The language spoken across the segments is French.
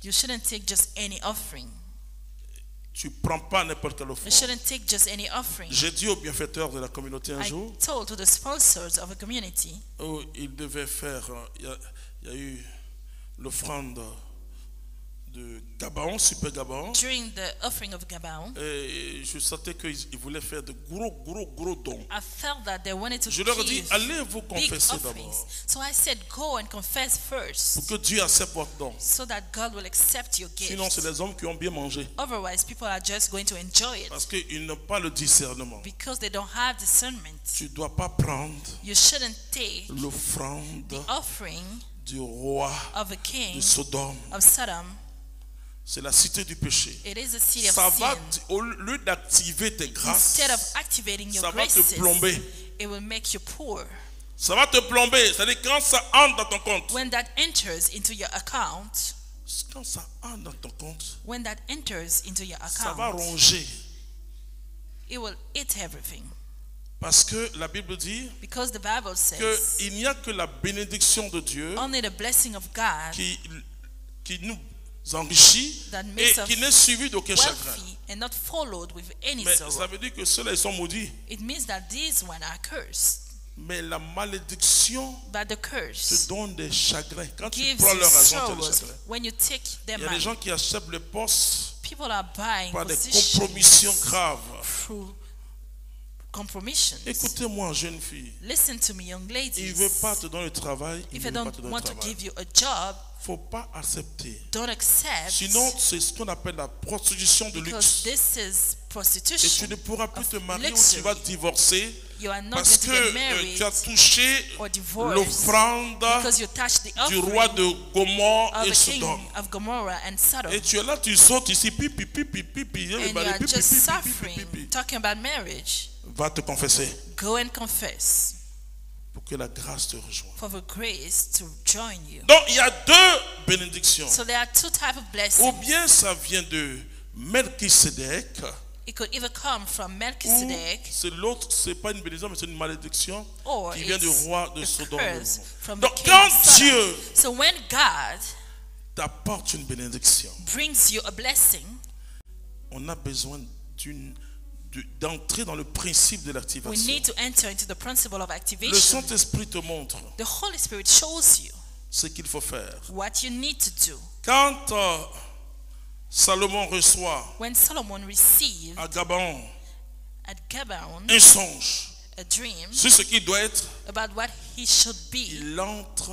You shouldn't take just any offering. Tu prends pas n'importe quelle You offrande. shouldn't take just any offering. J'ai dit aux bienfaiteurs de la communauté un I jour told to the sponsors of a community où ils devaient faire, il y a eu l'offrande de Gabaon, Super Gabaon. during the offering of Gabaon. Et je sentais qu'ils voulaient faire de gros dons. I felt that they wanted to Je leur ai dit, give allez vous big confesser offerings. d'abord. So I said, go and confess Pour first, que Dieu accepte votre don. so that God will accept your Sinon, c'est gift. les hommes qui ont bien mangé. Otherwise, people are just going to enjoy it Parce qu'ils n'ont pas le discernement. because they don't have discernment. Tu ne dois pas prendre You shouldn't take l'offrande the offering du roi of a king de Sodome. of Sodom. C'est la cité du péché. It is a city of Ça va, sin. au lieu d'activer tes grâces, Instead of activating your ça va te graces, plomber. it will make you poor. Ça va te plomber. C'est-à-dire quand ça entre dans ton compte. When that enters into your account, Quand ça entre dans ton compte, when that enters into your ça va account, ronger. it will eat everything. Parce que la Bible dit Because the Bible says qu'il n'y a que la bénédiction de Dieu only the blessing of God qui nous enrichit that et makes us qui n'est suivi d'aucun chagrin. wealthy and not followed with any Mais ça sorrow. veut dire que ceux-là, ils sont maudits. It means that these ones are cursed. Mais la malédiction But the te curse donne des chagrins. Quand tu gives prends you leur argent, tu as des sorrows chagrins. when you take Il their y a des money. gens qui acceptent les postes People are buying par des positions compromissions graves. through compromissions. Écoutez-moi, jeune fille. Listen to me, young Il ladies. ne veut pas te donner le travail. Il If ne I veut pas don't te donner want le to travail. give you a job, Il ne faut pas accepter. don't accept, Sinon, c'est ce qu'on appelle la prostitution de because luxe. this is Et tu prostitution. ne pourras plus of te marier ou luxury. tu vas divorcer You are not parce going to que get married tu as touché or divorced l'offrande because you touched the du roi offering de Gomorrhe of et the king Sodome. of Gomorrah and Sodom. Et tu es là, tu sautes ici, pipi, pipi, pipi, And you are just suffering, talking about marriage. Va te confesser Go and confess pour que la grâce te rejoigne. for the grace to join you. Donc, il y a deux bénédictions. So there are two types of Ou blessings. bien ça vient de Melchisedec, It could either come from ou Melchizedek c'est l'autre, c'est pas une bénédiction, mais c'est une malédiction or qui vient du it's roi de a Sodome. curse from the Donc, king quand of Sodom. Dieu So when God t'apporte une bénédiction, brings you a blessing, on a besoin d'entrer dans le principe de we l'activation. need to enter into the principle of Le activation. Saint-Esprit te montre The Holy Spirit shows you ce qu'il faut faire. what you need to do. Quand Salomon reçoit When Solomon received à Gabaon at Gabaon un songe a dream sur ce qu'il doit être, about what he should be, il entre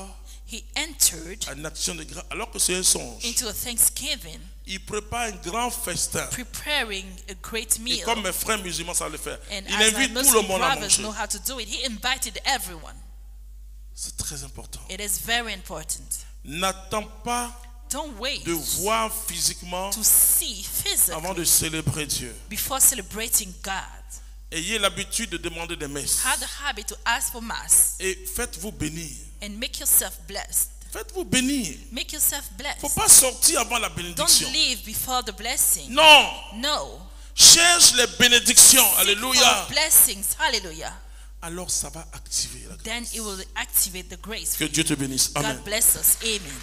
he entered en action de grâce. Alors que c'est un songe, into a thanksgiving, il prépare un grand festin. preparing a great Et meal. comme mes frères musulmans savent le faire, And il as my invite tout le Muslim monde à brothers manger. know how to do it, he invited everyone. C'est très important. It is very important. N'attends pas Don't wait de voir physiquement to see avant de physically célébrer Dieu. before celebrating God. Ayez l'habitude de demander des messes. Have the habit to ask for mass Et faites-vous bénir. and make yourself blessed. Faites-vous bénir. Make yourself Il ne faut blessed. pas sortir avant la Don't bénédiction. leave before the blessing. Non. No. Cherche les bénédictions. Seek Alléluia. for blessings. Hallelujah. Alors ça va activer la Then grâce. it will activate the grace. Que Dieu te bénisse. Amen. God bless us. Amen.